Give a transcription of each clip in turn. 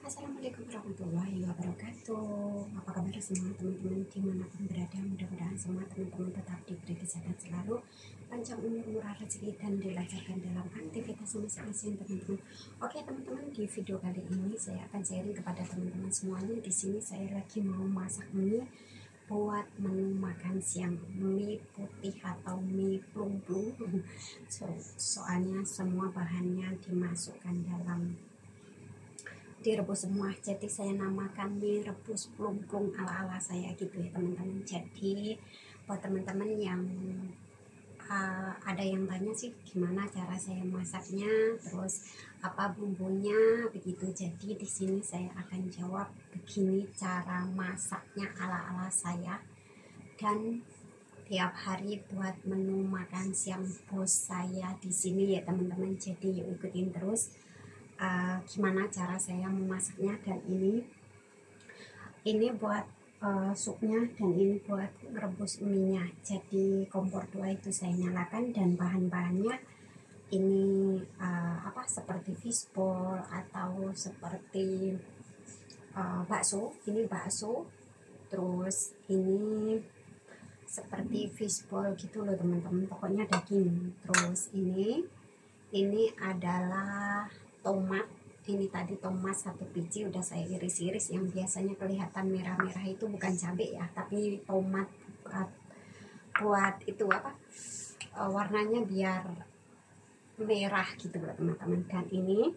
Assalamualaikum warahmatullahi wabarakatuh. Apa kabar semua teman-teman dimanapun berada? Mudah-mudahan semua teman-teman tetap diberi kesehatan selalu, panjang umur, murah rezeki, dan dilancarkan dalam aktivitas masing-masing teman-teman. Oke teman-teman, di video kali ini saya akan sharing kepada teman-teman semuanya. Di sini saya lagi mau masak mie buat menu makan siang, mie putih atau mie plung-plung. Soalnya semua bahannya dimasukkan dalam direbus semua, jadi saya namakan mie rebus plung-plung ala-ala saya gitu ya teman-teman. Jadi buat teman-teman yang ada yang tanya sih gimana cara saya masaknya, terus apa bumbunya begitu. Jadi di sini saya akan jawab begini cara masaknya ala-ala saya, dan tiap hari buat menu makan siang bos saya di sini ya teman-teman. Jadi yuk ikutin terus gimana cara saya memasaknya. Dan ini buat supnya, dan ini buat merebus mie-nya. Jadi kompor 2 itu saya nyalakan, dan bahan-bahannya ini seperti fishball atau seperti bakso. Ini bakso, terus ini seperti fishball gitu loh teman-teman, pokoknya daging. Terus ini adalah tomat. Ini tadi tomat 1 biji udah saya iris-iris, yang biasanya kelihatan merah-merah itu bukan cabai ya, tapi tomat buat itu warnanya biar merah gitu loh teman-teman. Dan ini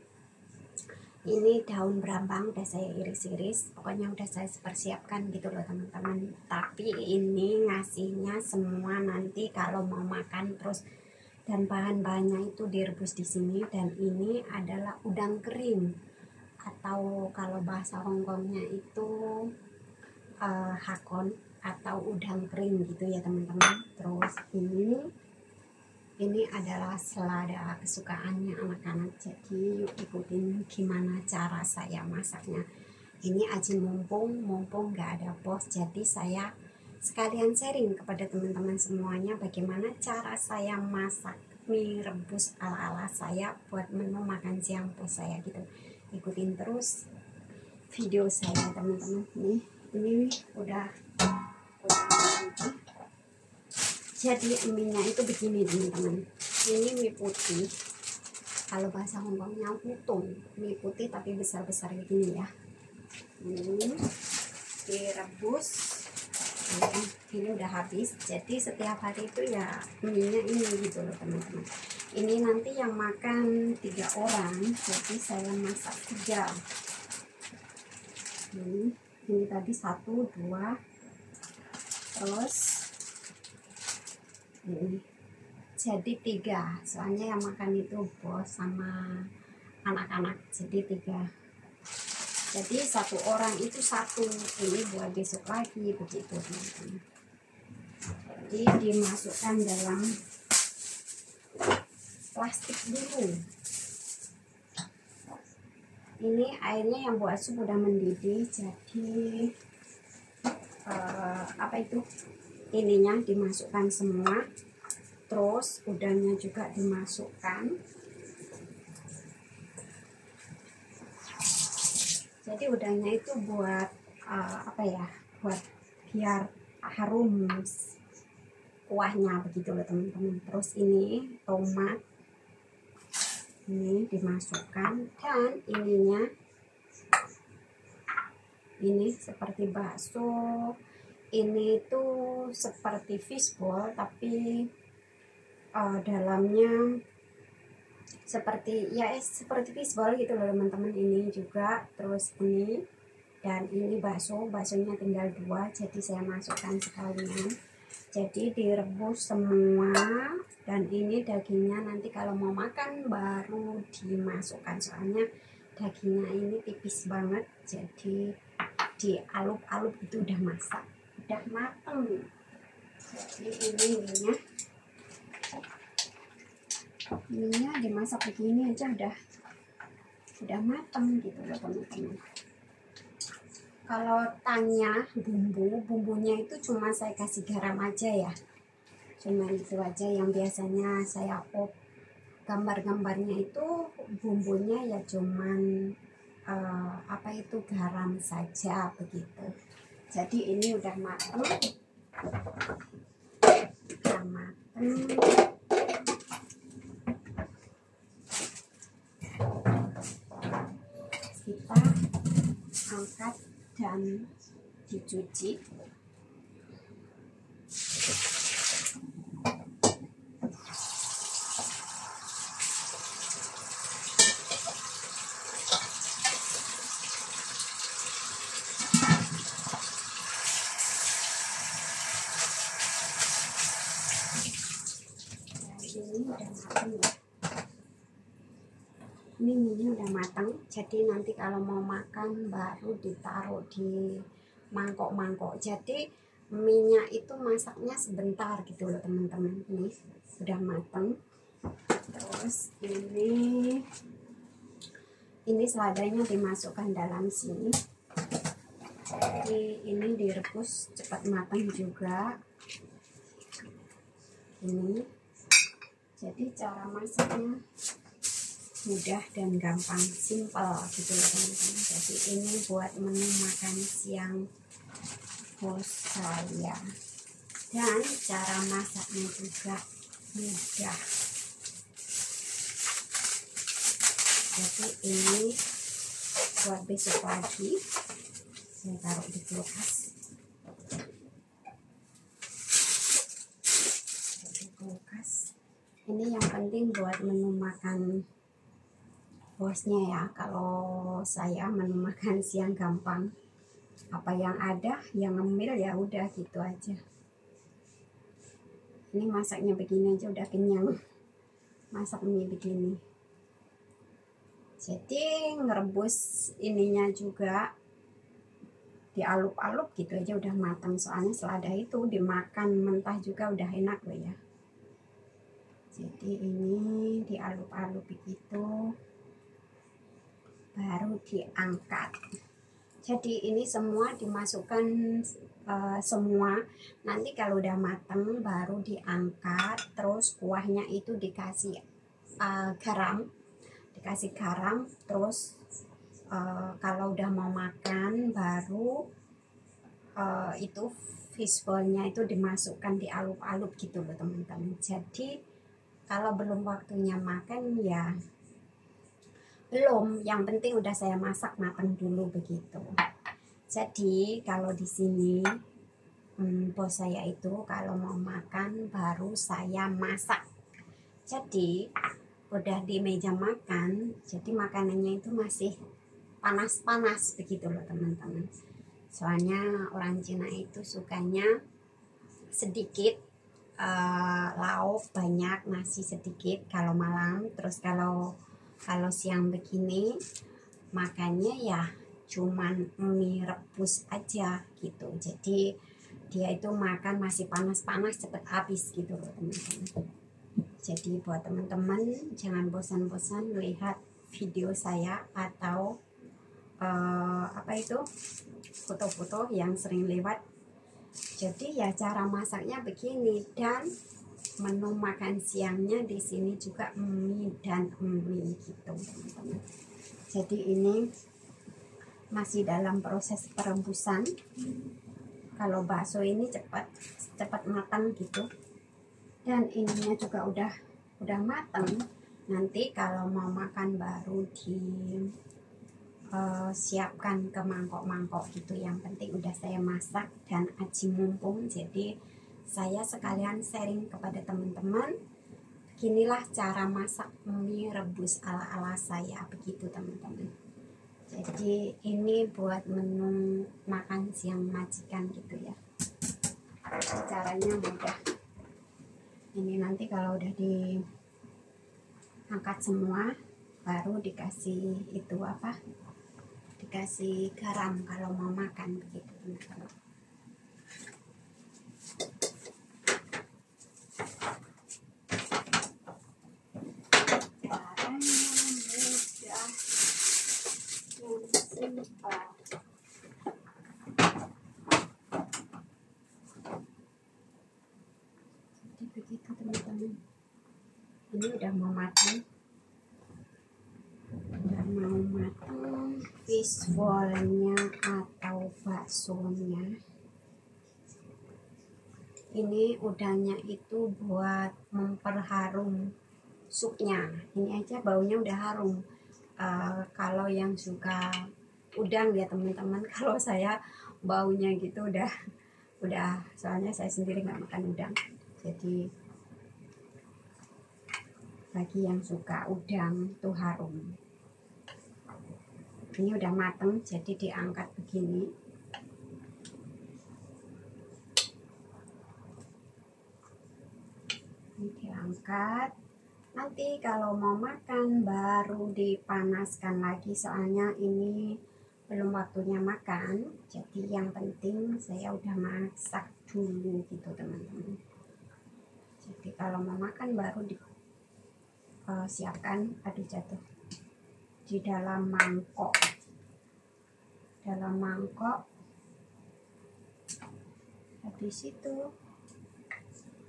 daun berambang udah saya iris-iris, pokoknya udah saya persiapkan gitu loh teman-teman. Tapi ini ngasihnya semua nanti kalau mau makan terus, dan bahan-bahannya itu direbus di sini. Dan ini adalah udang kering, atau kalau bahasa Hongkongnya itu hakon atau udang kering gitu ya teman-teman. Terus ini adalah selada kesukaannya anak-anak. Jadi yuk ikutin gimana cara saya masaknya. Ini aji mumpung nggak ada bos, jadi saya sekalian sharing kepada teman-teman semuanya bagaimana cara saya masak mie rebus ala-ala saya buat menu makan siang bos saya gitu. Ikutin terus video saya teman-teman. Ini udah jadi mie-nya itu begini teman-teman. Ini mie putih, kalau bahasa Hongkongnya utung, mie putih tapi besar-besar begini ya. Ini direbus. Ini udah habis, jadi setiap hari itu ya mie-nya ini gitu loh teman-teman. Ini nanti yang makan 3 orang, jadi saya masak 3. Ini tadi 1, 2, terus ini jadi 3, soalnya yang makan itu bos sama anak-anak, jadi 3. Jadi 1 orang itu 1, ini buat besok lagi begitu teman-teman. Jadi dimasukkan dalam plastik dulu. Ini airnya yang buat sup udah mendidih, jadi ininya dimasukkan semua, terus udangnya juga dimasukkan. Jadi udangnya itu buat buat biar harum kuahnya begitu loh teman-teman. Terus ini tomat ini dimasukkan, dan ini seperti bakso. Ini tuh seperti fishball tapi dalamnya seperti fishball gitu loh teman-teman. Ini juga, terus ini, dan ini baksonya tinggal 2, jadi saya masukkan sekalian. Jadi direbus semua, dan ini dagingnya nanti kalau mau makan baru dimasukkan, soalnya dagingnya ini tipis banget, jadi dialup-alup itu udah masak, udah mateng. Jadi ini minyak dimasak begini aja udah mateng gitu loh teman-teman. Kalau tanya bumbunya itu cuma saya kasih garam aja ya, cuma itu aja yang biasanya saya gambar-gambarnya itu bumbunya ya cuman apa itu garam saja begitu. Jadi ini udah matang, kita angkat dan dicuci. Ini udah matang ya. Ini minyak udah matang, jadi nanti kalau mau makan baru ditaruh di mangkok-mangkok. Jadi minyak itu masaknya sebentar gitu loh teman-teman. Ini sudah matang. Terus ini seladanya dimasukkan dalam sini. Jadi ini direbus cepat matang juga. Ini jadi cara masaknya mudah dan gampang, simple gitu loh teman-teman. Jadi ini buat menu makan siang bos saya, dan cara masaknya juga mudah. Jadi ini buat besok pagi, saya taruh di kulkas. Ini yang penting buat menu makan bosnya ya. Kalau saya menu makan siang gampang, apa yang ada yang ngemil ya udah gitu aja. Ini masaknya begini aja udah kenyang, masak mie begini. Jadi ngerebus ininya juga dialup-alup gitu aja udah matang. Soalnya selada itu dimakan mentah juga udah enak loh ya. Jadi ini dialup-alup begitu, baru diangkat. Jadi ini semua dimasukkan semua. Nanti kalau udah matang baru diangkat. Terus kuahnya itu dikasih garam, Terus kalau udah mau makan baru itu fishballnya itu dimasukkan dialup-alup gitu loh teman-teman. Jadi kalau belum waktunya makan ya belum, yang penting udah saya masak matang dulu begitu. Jadi kalau di sini bos saya itu kalau mau makan baru saya masak. Jadi udah di meja makan, jadi makanannya itu masih panas-panas begitu loh teman-teman. Soalnya orang Cina itu sukanya sedikit lauk banyak, nasi sedikit kalau malam. Terus kalau siang begini makannya ya cuman mie rebus aja gitu. Jadi dia itu makan masih panas-panas cepet habis gitu loh teman-teman. Jadi buat teman-teman jangan bosan-bosan melihat video saya atau foto-foto yang sering lewat. Jadi ya cara masaknya begini, dan menu makan siangnya di sini juga mie dan mie gitu teman-teman. Jadi ini masih dalam proses perebusan. Kalau bakso ini cepat matang gitu, dan ininya juga udah matang. Nanti kalau mau makan baru siapkan ke mangkok-mangkok gitu. Yang penting udah saya masak dan aji mumpung, jadi saya sekalian sharing kepada teman-teman. Beginilah cara masak mie rebus ala-ala saya begitu teman-teman. Jadi ini buat menu makan siang majikan gitu ya. Caranya mudah. Ini nanti kalau udah diangkat semua baru dikasih dikasih garam kalau mau makan begitu teman-teman. Caranya mudah dan simpel. Jadi begitu teman-teman. Ini udah mau matang. fishball-nya atau baksonya. Ini udangnya itu buat memperharum supnya. Ini aja baunya udah harum. Kalau yang suka udang ya teman-teman, kalau saya baunya gitu udah soalnya saya sendiri nggak makan udang. Jadi bagi yang suka udang tuh harum. Ini udah mateng, jadi diangkat begini. Ini diangkat. Nanti kalau mau makan baru dipanaskan lagi, soalnya ini belum waktunya makan. Jadi yang penting saya udah masak dulu gitu teman-teman. Jadi kalau mau makan baru disiapkan, aduh jatuh, di dalam mangkok. Habis itu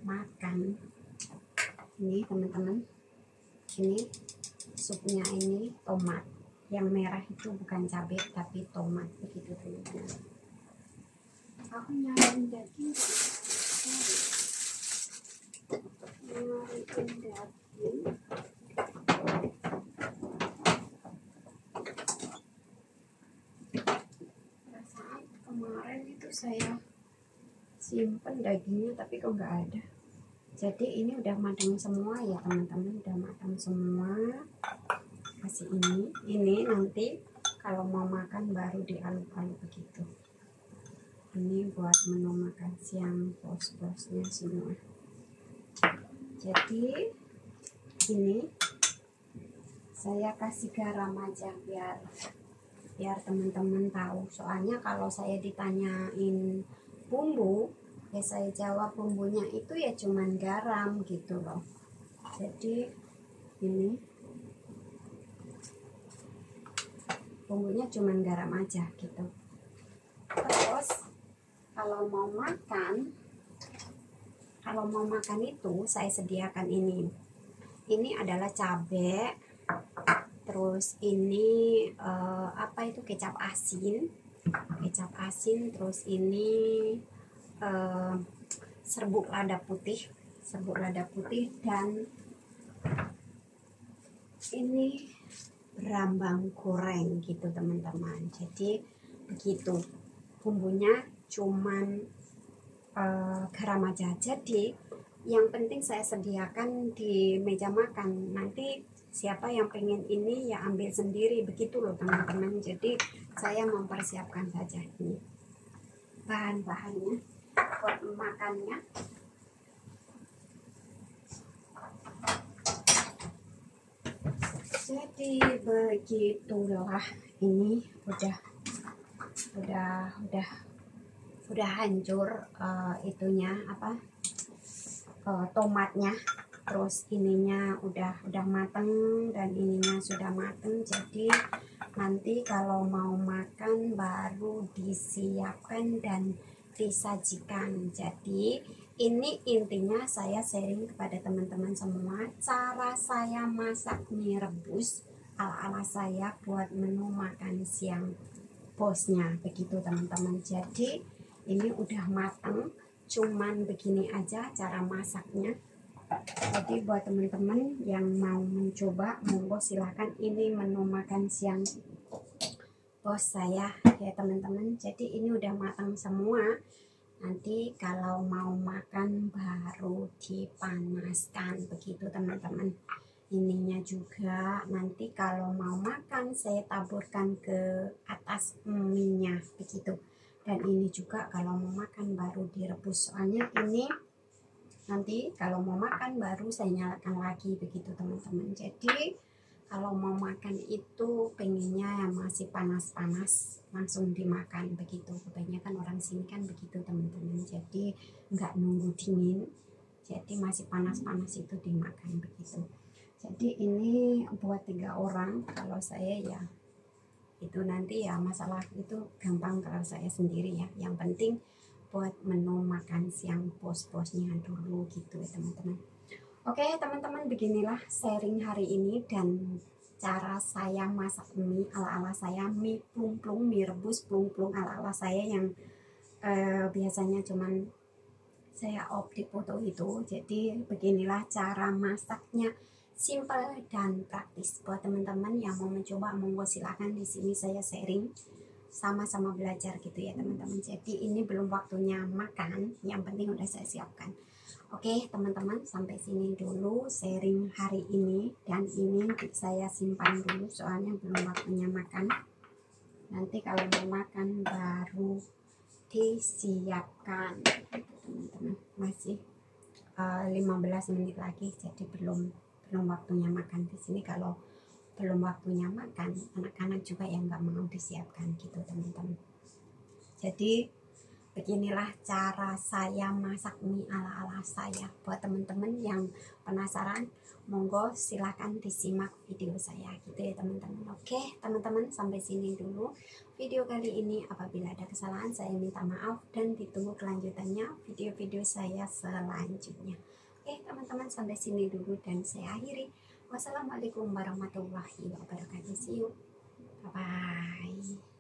makan. Ini teman-teman, ini supnya, ini tomat yang merah itu bukan cabai tapi tomat, begitu teman-teman. Aku nyalain daging, perasaan kemarin itu saya simpen dagingnya tapi kok nggak ada. Jadi ini udah matang semua ya teman-teman, udah matang semua. Kasih ini nanti kalau mau makan baru diaduk-aduk begitu. Ini buat menu makan siang bos-bosnya semua. Jadi ini saya kasih garam aja biar teman-teman tahu. Soalnya kalau saya ditanyain bumbu, ya saya jawab bumbunya itu ya cuman garam gitu loh. Jadi ini bumbunya cuman garam aja gitu. Terus kalau mau makan itu saya sediakan ini adalah cabai, terus ini itu kecap asin, terus ini serbuk lada putih, dan ini berambang goreng gitu teman-teman. Jadi begitu, bumbunya cuman garam aja. Jadi yang penting saya sediakan di meja makan, nanti siapa yang pengen ini ya ambil sendiri begitu loh teman-teman. Jadi saya mempersiapkan saja ini bahan-bahannya buat makannya. Jadi begitulah, ini udah hancur itunya tomatnya, terus ininya udah mateng dan ininya sudah mateng. Jadi nanti kalau mau makan baru disiapkan dan disajikan. Jadi ini intinya saya sharing kepada teman-teman semua cara saya masak mie rebus ala-ala saya buat menu makan siang bosnya begitu teman-teman. Jadi ini udah matang, cuman begini aja cara masaknya. Jadi buat teman-teman yang mau mencoba, monggo silahkan, ini menu makan siang bos saya ya teman-teman. Jadi ini udah matang semua, nanti kalau mau makan baru dipanaskan begitu teman-teman. Ininya juga nanti kalau mau makan saya taburkan ke atas mie-nya begitu. Dan ini juga kalau mau makan baru direbus, soalnya ini nanti kalau mau makan baru saya nyalakan lagi begitu teman-teman. Jadi kalau mau makan itu pengennya yang masih panas-panas langsung dimakan begitu. Kebanyakan orang sini kan begitu teman-teman. Jadi nggak nunggu dingin, jadi masih panas-panas itu dimakan begitu. Jadi ini buat 3 orang, kalau saya ya itu nanti ya masalah itu gampang kalau saya sendiri ya. Yang penting buat menu makan siang bos-bosnya dulu gitu ya teman-teman. Oke teman-teman, beginilah sharing hari ini, dan cara saya masak mie ala-ala saya, mie plung-plung, mie rebus plung-plung ala-ala saya yang biasanya cuman saya up di foto itu. Jadi beginilah cara masaknya, simple dan praktis. Buat teman-teman yang mau mencoba, monggo silakan. Di sini saya sharing, sama-sama belajar gitu ya teman-teman. Jadi ini belum waktunya makan, yang penting udah saya siapkan. Oke teman-teman, sampai sini dulu sharing hari ini, dan ini saya simpan dulu soalnya belum waktunya makan. Nanti kalau mau makan baru disiapkan teman-teman. Masih 15 menit lagi, jadi belum waktunya makan. Di sini kalau belum waktunya makan, anak-anak juga yang nggak mau disiapkan gitu teman-teman. Jadi beginilah cara saya masak mie ala-ala saya. Buat teman-teman yang penasaran, monggo silahkan disimak video saya gitu ya teman-teman. Oke teman-teman, sampai sini dulu video kali ini. Apabila ada kesalahan saya minta maaf, dan ditunggu kelanjutannya video-video saya selanjutnya. Oke teman-teman, sampai sini dulu dan saya akhiri. Wassalamualaikum warahmatullahi wabarakatuh. See you. Bye-bye.